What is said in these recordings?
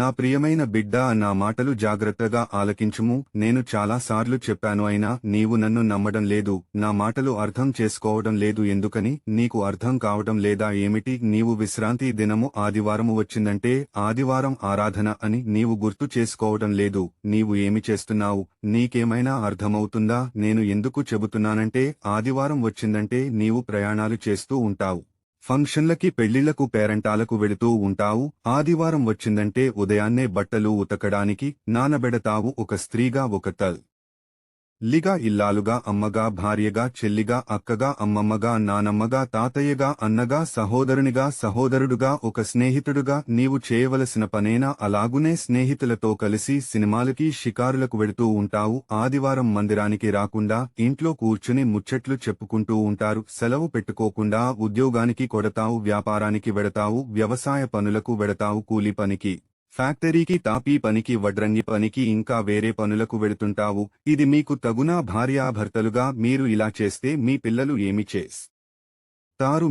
నా ప్రియమైన బిడ్డా, నా మాటలు జాగ్రత్తగా ఆలకించుము. నేను చాలాసార్లు చెప్పాను, అయినా నీవు నన్ను నమ్మడం లేదు, నా మాటలు అర్థం చేసుకోవడం లేదు. ఎందుకని నీకు అర్థం కావడం లేదా ఏమిటి? నీవు విశ్రాంతి దినము ఆదివారము వచ్చిందంటే ఆదివారం ఆరాధన అని నీవు గుర్తు చేసుకోవడం లేదు. నీవు ఏమి చేస్తున్నావు? నీకేమైనా అర్థమవుతుందా? నేను ఎందుకు చెబుతున్నానంటే ఆదివారం వచ్చిందంటే నీవు ప్రయాణాలు చేస్తూ ఉంటావు, ఫంక్షన్లకి పెళ్లిళ్లకు పేరంటాలకు వెళుతూ ఉంటావు. ఆదివారం వచ్చిందంటే ఉదయాన్నే బట్టలు ఉతకడానికి నానబెడతావు. ఒక స్త్రీగా, ఒక తల్లిగా, ఇల్లాలుగా, అమ్మగా, భార్యగా, చెల్లిగా, అక్కగా, అమ్మమ్మగా, నానమ్మగా, తాతయ్యగా, అన్నగా, సహోదరునిగా, సహోదరుడుగా, ఒక స్నేహితుడుగా నీవు చేయవలసిన పనేనా? అలాగునే స్నేహితులతో కలిసి సినిమాలకి, షికారులకు వెళుతూ ఉంటావు. ఆదివారం మందిరానికి రాకుండా ఇంట్లో కూర్చుని ముచ్చట్లు చెప్పుకుంటూ ఉంటారు. సెలవు పెట్టుకోకుండా ఉద్యోగానికి కొడతావు, వ్యాపారానికి వెడతావు, వ్యవసాయ పనులకు వెడతావు, కూలి పనికి, ఫ్యాక్టరీకి, తాపీ పనికి, వడ్రంగి పనికి, ఇంకా వేరే పనులకు వెళుతుంటావు. ఇది మీకు తగునా? భార్యాభర్తలుగా మీరు ఇలా చేస్తే మీ పిల్లలు ఏమి చేస్తారు?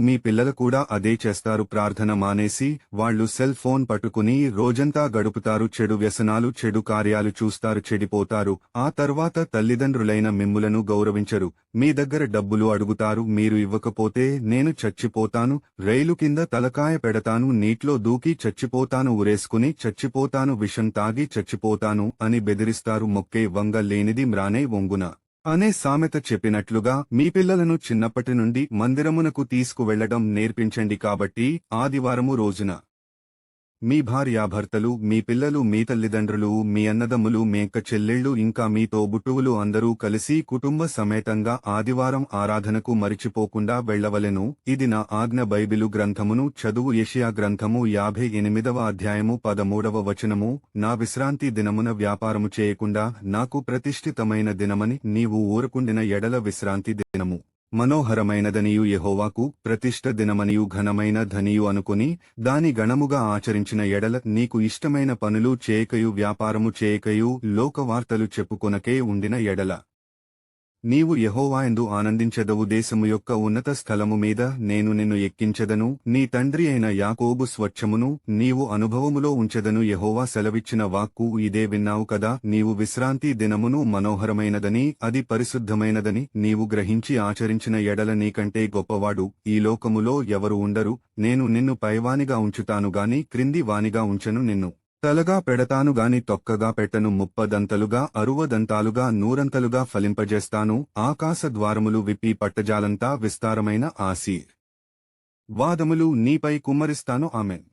మీ పిల్లలు కూడా అదే చేస్తారు. ప్రార్థన మానేసి వాళ్లు సెల్ ఫోన్ పట్టుకుని రోజంతా గడుపుతారు. చెడు వ్యసనాలు, చెడు కార్యాలు చూస్తారు, చెడిపోతారు. ఆ తర్వాత తల్లిదండ్రులైన మిమ్ములను గౌరవించరు. మీ దగ్గర డబ్బులు అడుగుతారు. మీరు ఇవ్వకపోతే నేను చచ్చిపోతాను, రైలు కింద తలకాయ పెడతాను, నీట్లో దూకి చచ్చిపోతాను, ఉరేసుకుని చచ్చిపోతాను, విషం తాగి చచ్చిపోతాను అని బెదిరిస్తారు. మొక్కే వంగ లేనిది మ్రానే వంగున అనే సామెత చెప్పినట్లుగా మీ పిల్లలను చిన్నప్పటి నుండి మందిరమునకు తీసుకువెళ్లడం నేర్పించండి. కాబట్టి ఆదివారము రోజున మీ భార్యాభర్తలు, మీ పిల్లలు, మీ తల్లిదండ్రులు, మీ అన్నదమ్ములు, మేక చెల్లెళ్ళు, ఇంకా మీ తోబుట్టువులు అందరూ కలిసి కుటుంబ సమేతంగా ఆదివారం ఆరాధనకు మరిచిపోకుండా వెళ్లవలెను. ఇది నా ఆజ్ఞ. బైబిలు గ్రంథమును చదువు. యెషయా గ్రంథము 58వ అధ్యాయము 13వ వచనము. నా విశ్రాంతి దినమున వ్యాపారము చేయకుండా నాకు ప్రతిష్ఠితమైన దినమని నీవు ఊరకుండిన ఎడల విశ్రాంతి దినము మనోహరమైనదనియు, యెహోవాకు ప్రతిష్ఠ దినమనియు, ఘనమైన ధనియు అనుకుని దాని గణముగా ఆచరించిన ఎడల నీకు ఇష్టమైన పనులు చేయకయు, వ్యాపారము చేయకయు, లోకవార్తలు చెప్పుకొనకే ఉండిన ఎడల నీవు యెహోవాయందు ఆనందించెదవు. దేశము యొక్క ఉన్నత స్థలము మీద నేను నిన్ను ఎక్కించెదను, నీ తండ్రి అయిన యాకోబు స్వచ్ఛమును నీవు అనుభవములో ఉంచెదను. యెహోవా సెలవిచ్చిన వాక్కు ఇదే. విన్నావు కదా? నీవు విశ్రాంతి దినమును మనోహరమైనదని, అది పరిశుద్ధమైనదని నీవు గ్రహించి ఆచరించిన ఎడల నీకంటే గొప్పవాడు ఈ లోకములో ఎవరు ఉండరు. నేను నిన్ను పైవానిగా ఉంచుతాను గాని క్రింది వానిగా ఉంచెను. నిన్ను తలగా పెడతాను గాని తొక్కగా పెట్టను. 30 దంతలుగా, 60 దంతాలుగా, 100 ఫలింపజేస్తాను. ఆకాశ ద్వారములు విప్పి పట్టజాలంతా విస్తారమైన ఆశీర్వాదములు నీపై కుమ్మరిస్తాను. ఆమేన్.